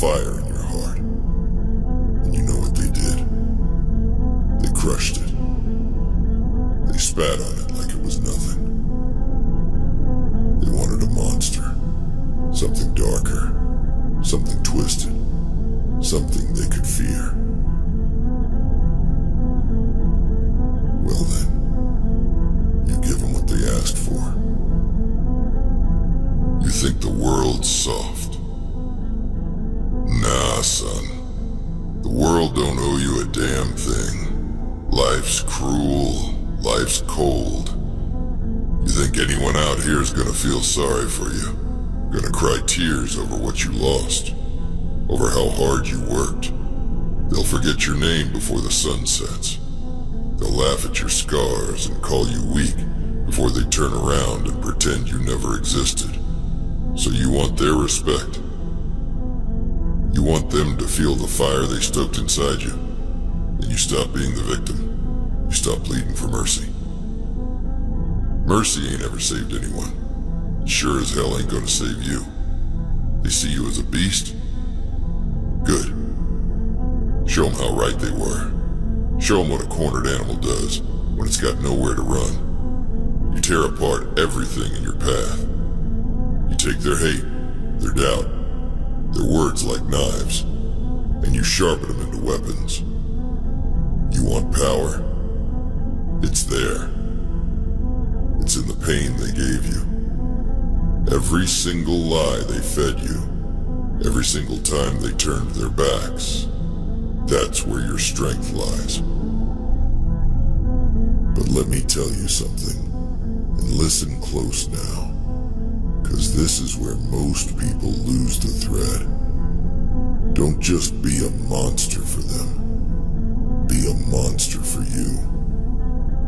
fire in your heart. And you know what they did? They crushed it. They spat on it like it was nothing. They wanted a monster. Something darker. Something twisted. Something they could fear. Well then, you give them what they asked for. You think the world's soft. Nah, son. The world don't owe you a damn thing. Life's cruel. Life's cold. You think anyone out here is gonna feel sorry for you? Gonna cry tears over what you lost? Over how hard you worked? They'll forget your name before the sun sets. They'll laugh at your scars and call you weak before they turn around and pretend you never existed. So you want their respect. You want them to feel the fire they stoked inside you. Then you stop being the victim. You stop pleading for mercy. Mercy ain't ever saved anyone. Sure as hell ain't gonna save you. They see you as a beast? Good. Show them how right they were. Show them what a cornered animal does when it's got nowhere to run. You tear apart everything in your path. You take their hate, their doubt, their words like knives, and you sharpen them into weapons. You want power? It's there. It's in the pain they gave you. Every single lie they fed you. Every single time they turned their backs. That's where your strength lies. But let me tell you something, and listen close now, 'cause this is where most people lose the thread. Don't just be a monster for them. Be a monster for you.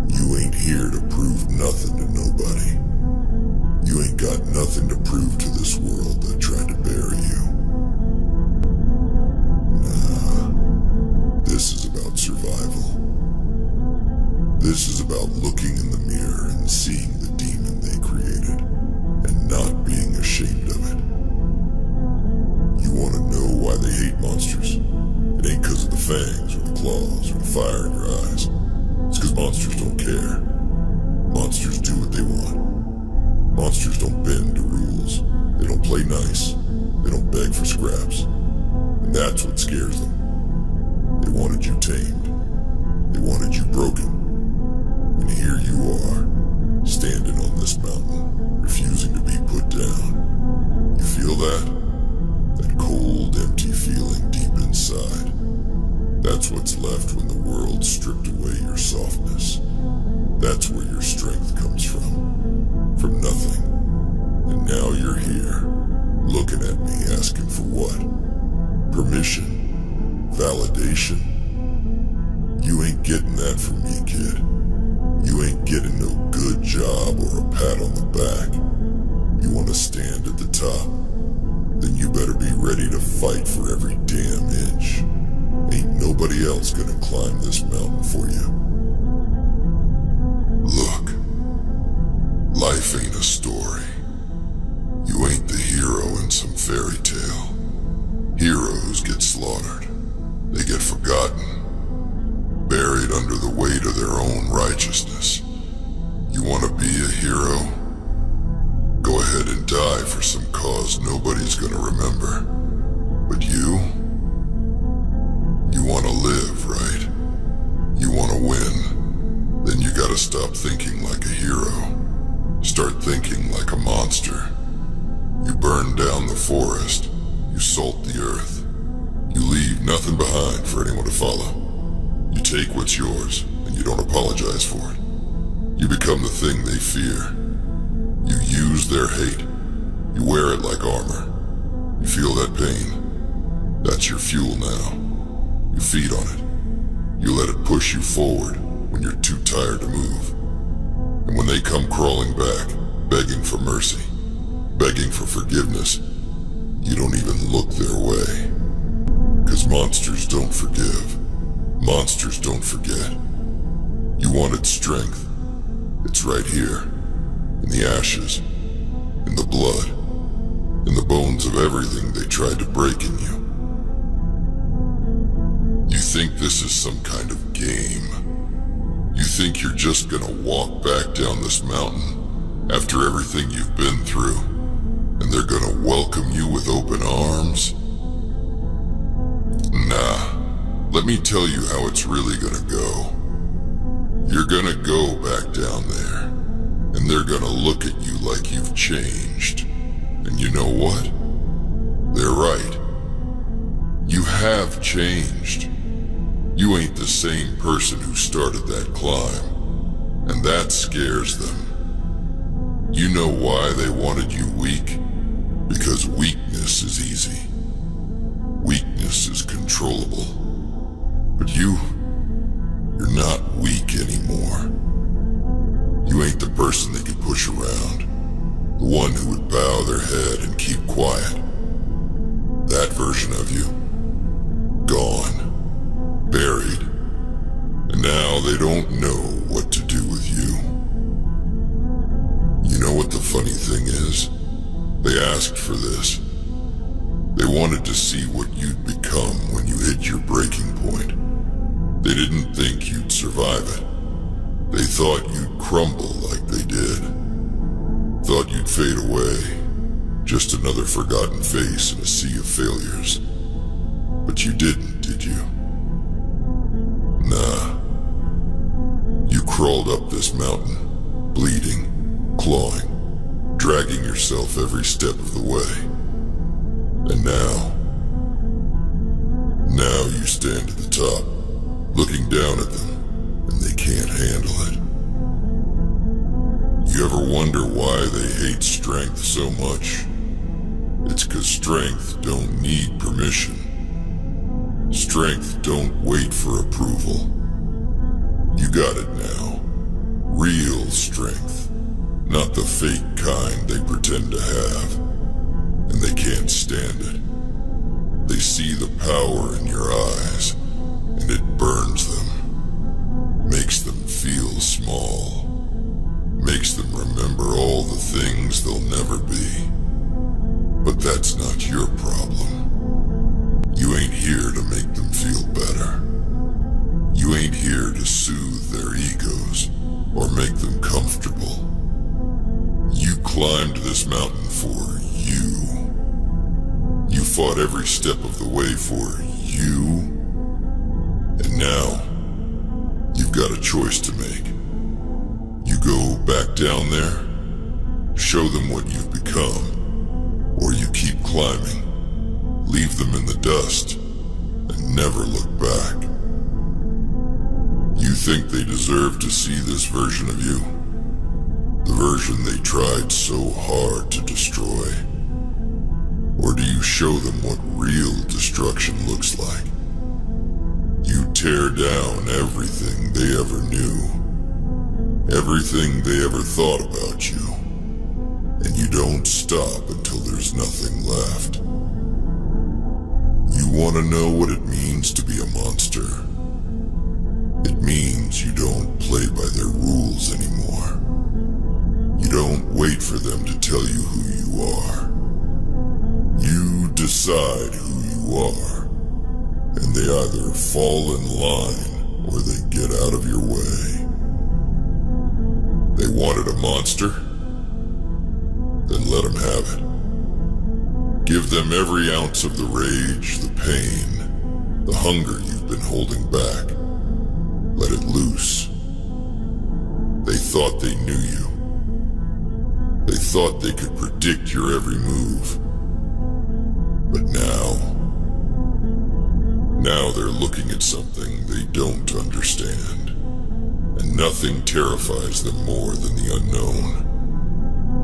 You ain't here to prove nothing to nobody. You ain't got nothing to prove to this world that tried to bury you. Nah, this is about survival. This is about looking in the mirror and seeing the demon they created, and not being ashamed of it. You want to know why they hate monsters? It ain't 'cause of the fangs, or the claws, or the fire in your eyes. It's 'cause monsters don't care. Monsters do what they want. Monsters don't bend to rules. They don't play nice. They don't beg for scraps. And that's what scares them. They wanted you tamed. They wanted you broken. And here you are, standing on this mountain, refusing to be put down. You feel that? That cold, empty feeling deep inside. That's what's left when the world stripped away your softness. That's where your strength comes from. From nothing. And now you're here, looking at me asking for what? Permission? Validation? You ain't getting that from me, kid. You ain't getting no good job or a pat on the back. You want to stand at the top? Then you better be ready to fight for every damn inch. Ain't nobody else gonna climb this mountain for you. Look, life ain't a story. You ain't the hero in some fairy tale. Heroes get slaughtered. They get forgotten. Buried under the weight of their own righteousness. You want to be a hero? Go ahead and die for some cause nobody's gonna remember. But you want to live, right? You want to win. Then you gotta stop thinking like a hero. Start thinking like a monster. You burn down the forest. You salt the earth. You leave nothing behind for anyone to follow. You take what's yours, and you don't apologize for it. You become the thing they fear. You use their hate. You wear it like armor. You feel that pain? That's your fuel now. You feed on it. You let it push you forward when you're too tired to move. And when they come crawling back, begging for mercy, begging for forgiveness, you don't even look their way. 'Cause monsters don't forgive. Monsters don't forget. You wanted strength. It's right here. In the ashes. In the blood. In the bones of everything they tried to break in you. think this is some kind of game. You think you're just gonna walk back down this mountain after everything you've been through, and they're gonna welcome you with open arms? Nah, let me tell you how it's really gonna go. You're gonna go back down there, and they're gonna look at you like you've changed. And you know what? They're right. You have changed. You ain't the same person who started that climb, and that scares them. You know why they wanted you weak? Because weakness is easy. Weakness is controllable. But you're not weak anymore. You ain't the person they could push around, the one who would bow their head and keep quiet. That version of you, gone, buried, and now they don't know what to do with you. You know what the funny thing is? They asked for this. They wanted to see what you'd become when you hit your breaking point. They didn't think you'd survive it. They thought you'd crumble like they did. Thought you'd fade away, just another forgotten face in a sea of failures. But you didn't, did you? Nah. You crawled up this mountain, bleeding, clawing, dragging yourself every step of the way. And now you stand at the top, looking down at them, and they can't handle it. You ever wonder why they hate strength so much? It's 'cause strength don't need permission. Strength don't wait for approval. You got it now. Real strength, not the fake kind they pretend to have. And they can't stand it. They see the power in your eyes, and it burns them. Makes them feel small. Makes them remember all the things they'll never be. But that's not your problem. You ain't here to make them feel better. You ain't here to soothe their egos or make them comfortable. You climbed this mountain for you. You fought every step of the way for you. And now, you've got a choice to make. You go back down there, show them what you've become, or you keep climbing, leave them in the dust, and never look back. You think they deserve to see this version of you? The version they tried so hard to destroy? Or do you show them what real destruction looks like? You tear down everything they ever knew, everything they ever thought about you, and you don't stop until there's nothing left. You want to know what it means to be a monster? It means you don't play by their rules anymore. You don't wait for them to tell you who you are. You decide who you are, and they either fall in line or they get out of your way. They wanted a monster? Then let them have it. Give them every ounce of the rage, the pain, the hunger you've been holding back. Let it loose. They thought they knew you. They thought they could predict your every move. But now they're looking at something they don't understand. And nothing terrifies them more than the unknown.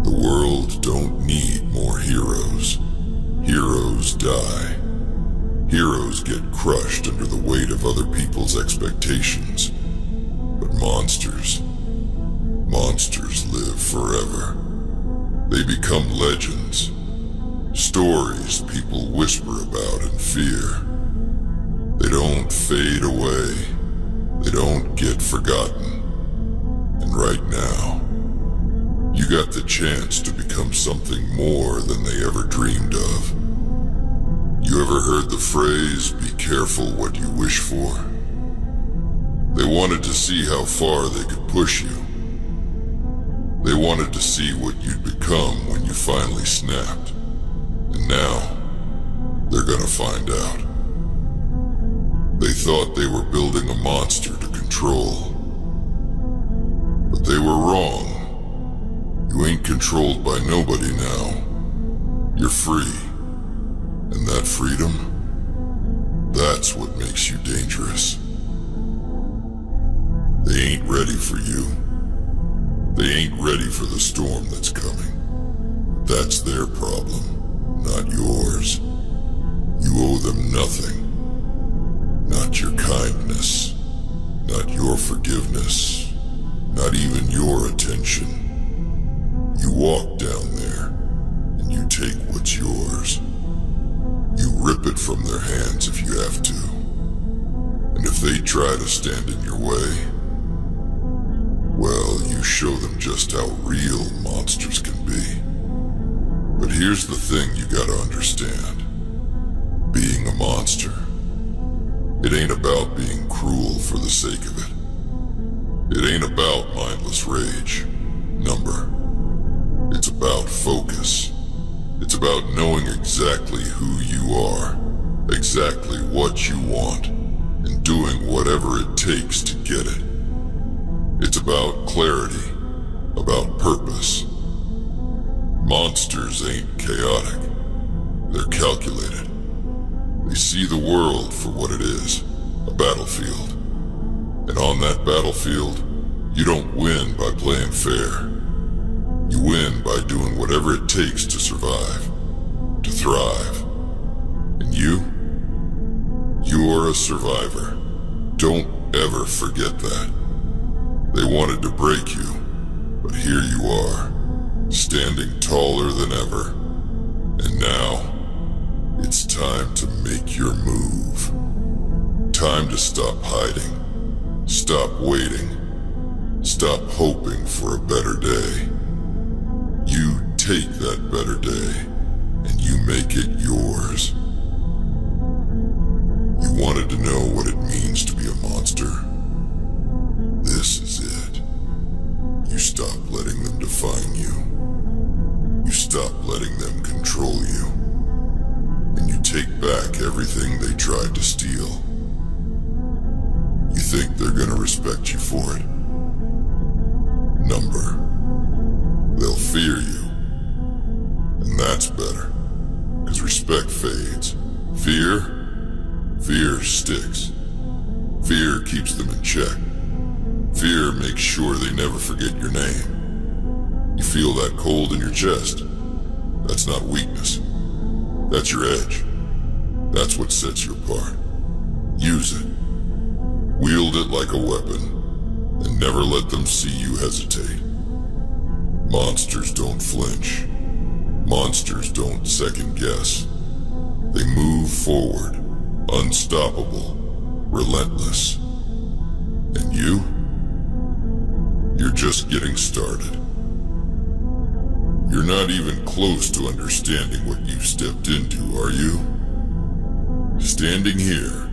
The world don't need more heroes. Heroes die. Heroes get crushed under the weight of other people's expectations. But monsters live forever. They become legends. Stories people whisper about in fear. They don't fade away. They don't get forgotten. And right now, you got the chance to become something more than they ever dreamed of. You ever heard the phrase, "Be careful what you wish for"? They wanted to see how far they could push you. They wanted to see what you'd become when you finally snapped. And now, they're gonna find out. They thought they were building a monster to control. But they were wrong. You ain't controlled by nobody now. You're free. And that freedom, that's what makes you dangerous. They ain't ready for you. They ain't ready for the storm that's coming. That's their problem, not yours. You owe them nothing. Not your kindness, not your forgiveness, not even your attention. You walk down there, and you take what's yours. You rip it from their hands if you have to. And if they try to stand in your way, well, you show them just how real monsters can be. But here's the thing you gotta understand. Being a monster, it ain't about being cruel for the sake of it. It ain't about mindless rage, number. It's about focus. It's about knowing exactly who you are, exactly what you want, and doing whatever it takes to get it. It's about clarity, about purpose. Monsters ain't chaotic. They're calculated. They see the world for what it is, a battlefield. And on that battlefield, you don't win by playing fair. You win by doing whatever it takes to survive, to thrive. And you're a survivor. Don't ever forget that. They wanted to break you, but here you are, standing taller than ever. And now, it's time to make your move. Time to stop hiding, stop waiting, stop hoping for a better day. You take that better day, and you make it yours. You wanted to know what it means to be a monster? This is it. You stop letting them define you. You stop letting them control you. And you take back everything they tried to steal. You think they're gonna respect you for it? Number. They'll fear you. And that's better. 'Cause respect fades. Fear sticks. Fear keeps them in check. Fear makes sure they never forget your name. You feel that cold in your chest? That's not weakness. That's your edge. That's what sets you apart. Use it. Wield it like a weapon, and never let them see you hesitate. Monsters don't flinch. Monsters don't second guess. They move forward, unstoppable, relentless. And you're just getting started. You're not even close to understanding what you've stepped into, are you? Standing here,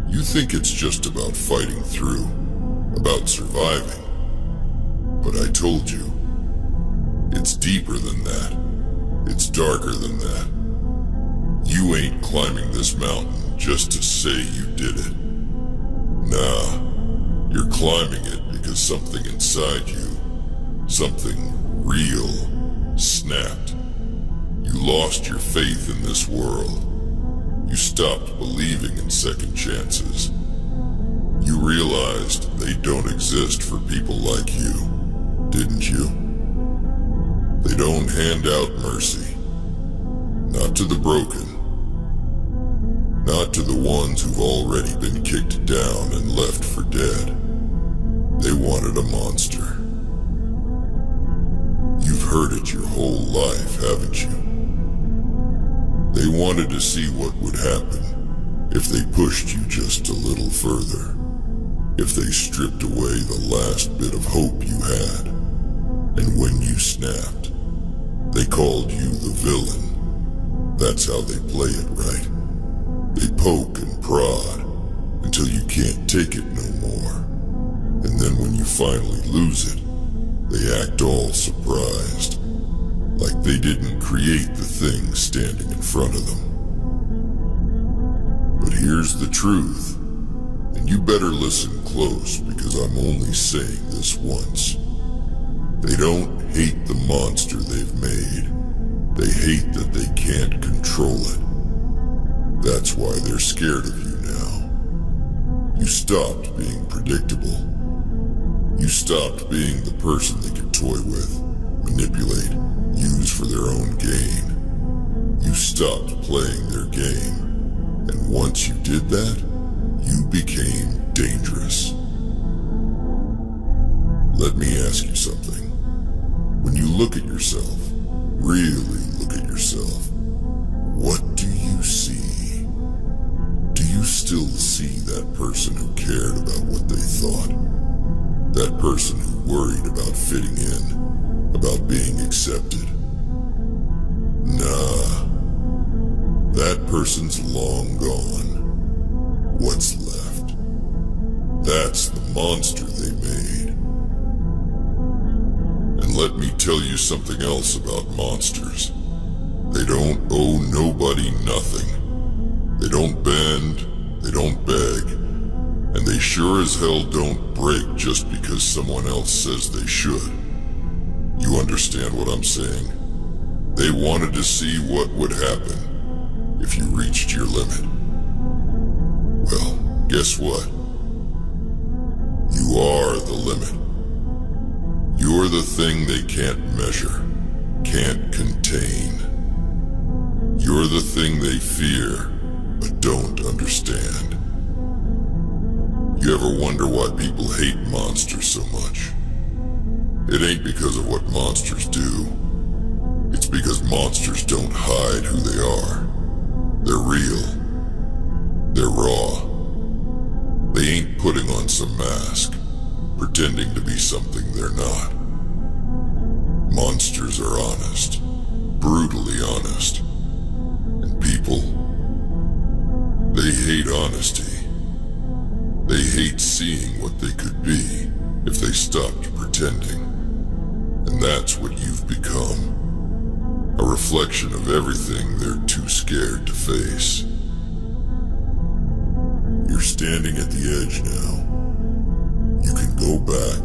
you think it's just about fighting through, about surviving. But I told you, it's deeper than that. It's darker than that. You ain't climbing this mountain just to say you did it. Nah, you're climbing it because something inside you, something real, snapped. You lost your faith in this world. You stopped believing in second chances. You realized they don't exist for people like you, didn't you? They don't hand out mercy. Not to the broken. Not to the ones who've already been kicked down and left for dead. They wanted a monster. You've heard it your whole life, haven't you? They wanted to see what would happen if they pushed you just a little further. If they stripped away the last bit of hope you had. And when you snapped, they called you the villain. That's how they play it, right? They poke and prod until you can't take it no more. And then when you finally lose it, they act all surprised, like they didn't create the thing standing in front of them. But here's the truth, and you better listen close because I'm only saying this once. They don't hate the monster they've made. They hate that they can't control it. That's why they're scared of you now. You stopped being predictable. You stopped being the person they could toy with, manipulate, use for their own gain. You stopped playing their game. And once you did that, you became dangerous. Let me ask you something. When you look at yourself, really look at yourself, what do you see? Do you still see that person who cared about what they thought? That person who worried about fitting in, about being accepted? Nah. That person's long gone. What's left? That's the monster they made. And let me tell you something else about monsters. They don't owe nobody nothing. They don't bend, they don't beg, and they sure as hell don't break just because someone else says they should. You understand what I'm saying? They wanted to see what would happen if you reached your limit. Well, guess what? You are the limit. You're the thing they can't measure, can't contain. You're the thing they fear, but don't understand. You ever wonder why people hate monsters so much? It ain't because of what monsters do. It's because monsters don't hide who they are. They're real. They're raw. They ain't putting on some mask, pretending to be something they're not. Monsters are honest, brutally honest. And people, they hate honesty. They hate seeing what they could be if they stopped pretending. And that's what you've become. A reflection of everything they're too scared to face. You're standing at the edge now. You can go back,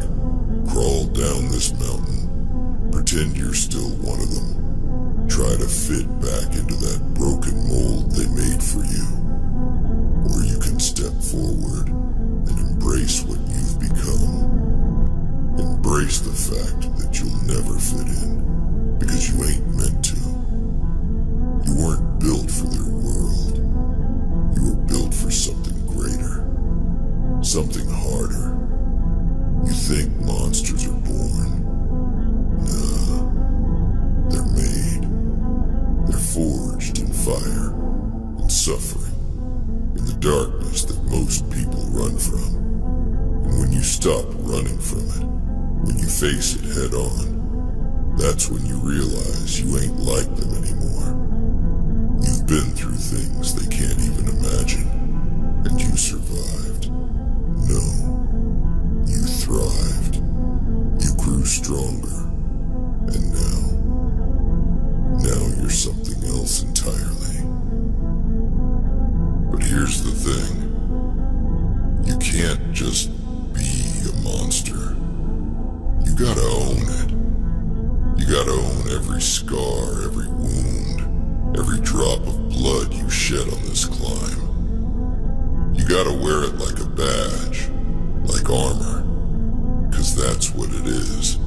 crawl down this mountain, pretend you're still one of them. Try to fit back into that broken mold they made for you. Or you can step forward and embrace what you've become. Embrace the fact that you'll never fit in. Because you ain't meant to. You weren't built for their world. You were built for something greater. Something harder. You think monsters are born? Nah. They're made. They're forged in fire and suffering, in the darkness that most people run from. And when you stop running from it, when you face it head on, that's when you realize you ain't like them anymore. You've been through things they can't even imagine, and you survived. No, you thrived. You grew stronger. And now you're something else entirely. But here's the thing. You can't just be a monster. You gotta own it. You gotta own every scar, every wound, every drop of blood you shed on this climb. You gotta wear it like a badge, like armor, 'cause that's what it is.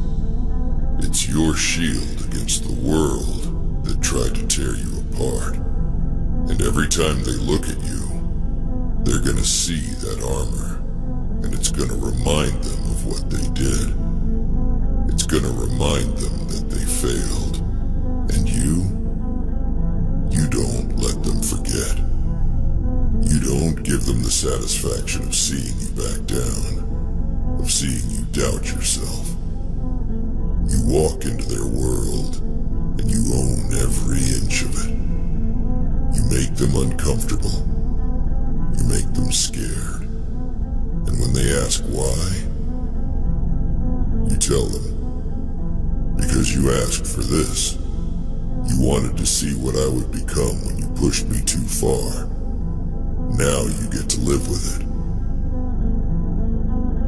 It's your shield against the world that tried to tear you apart. And every time they look at you, they're gonna see that armor, and it's gonna remind them of what they did. It's gonna remind them that they failed. And you don't let them forget. You don't give them the satisfaction of seeing you back down, of seeing you doubt yourself. You walk into their world, and you own every inch of it. You make them uncomfortable. You make them scared. And when they ask why, You tell them, because you asked for this. You wanted to see what I would become when you pushed me too far. Now you get to live with it.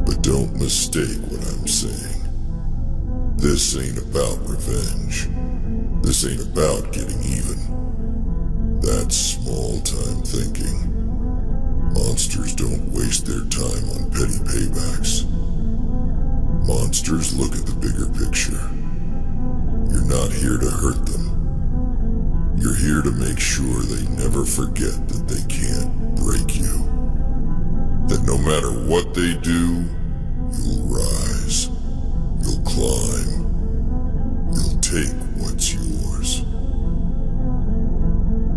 But don't mistake what I'm saying. This ain't about revenge. This ain't about getting even. That's small-time thinking. Monsters don't waste their time on petty paybacks. Monsters look at the bigger picture. You're not here to hurt them. You're here to make sure they never forget that they can't break you. That no matter what they do, you'll rise. You'll climb. You'll take what's yours.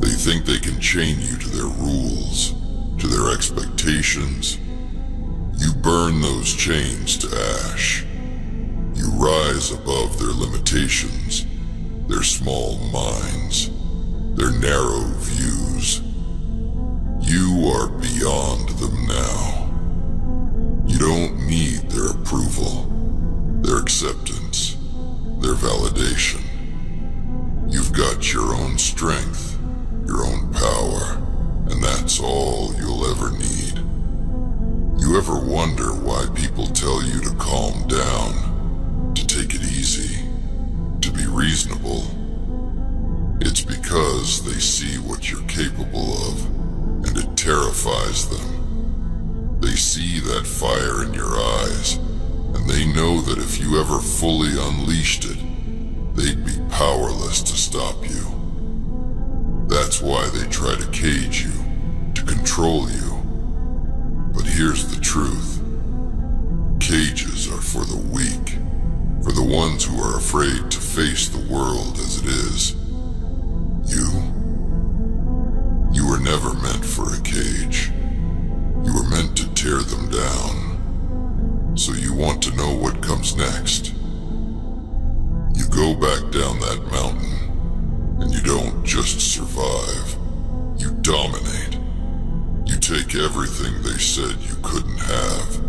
They think they can chain you to their rules, to their expectations. You burn those chains to ash. You rise above their limitations, their small minds, their narrow views. You are beyond them now. You don't need their approval, their acceptance, their validation. You've got your own strength, your own power, and that's all you'll ever need. You ever wonder why people tell you to calm down, to take it easy, to be reasonable? It's because they see what you're capable of, and it terrifies them. They see that fire in your eyes, and they know that if you ever fully unleashed it, they'd be powerless to stop you. That's why they try to cage you, to control you. But here's the truth. Cages are for the weak, for the ones who are afraid to face the world as it is. You were never meant for a cage. You were meant to tear them down. So you want to know what comes next. You go back down that mountain, and you don't just survive. You dominate. You take everything they said you couldn't have.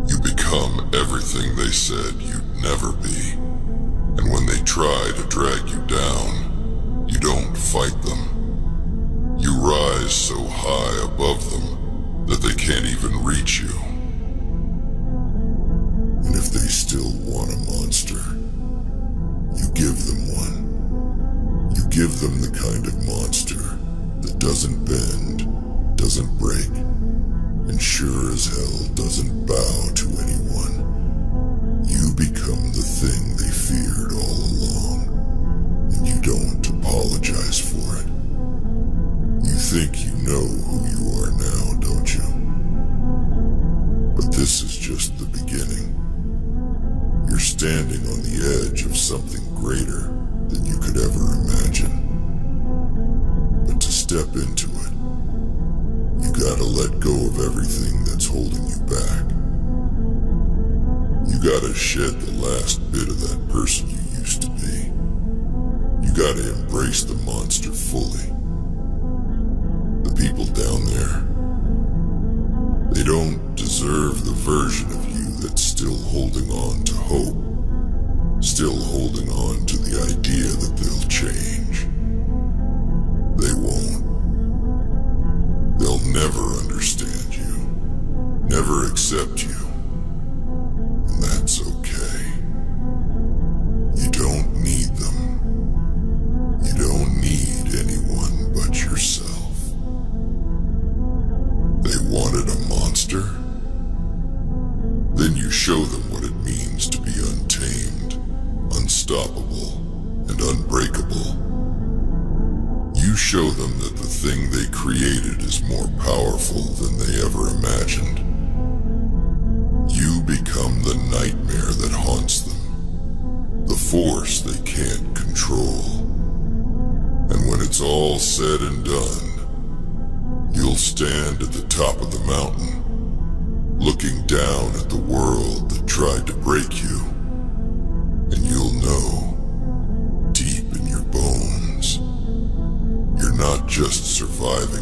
You become everything they said you'd never be. And when they try to drag you down, you don't fight them. You rise so high above them that they can't even reach you. And if they still want a monster, you give them one. You give them the kind of monster that doesn't bend, doesn't break, and sure as hell doesn't bow to anyone. You become the thing they feared all along, and you don't apologize for it. You think you know who you are now, don't you? But this is just the beginning. You're standing on the edge of something greater than you could ever imagine. But to step into it, you gotta let go of everything that's holding you back. You gotta shed the last bit of that person you used to be. You gotta embrace the monster fully. The people down there, they don't deserve the version of you that's still holding on to hope, still holding on to the idea that they'll change. They won't. They'll never understand you, never accept you, and that's okay. You don't need them. You don't need anyone but yourself. They wanted a monster? Then you show them what it means to be untamed, unstoppable, and unbreakable. You show them that the thing they created is more powerful than they ever imagined. You become the nightmare that haunts them, the force they can't control. And when it's all said and done, you'll stand at the top of the mountain, looking down at the world that tried to break you, and you'll know, deep in your bones, you're not just surviving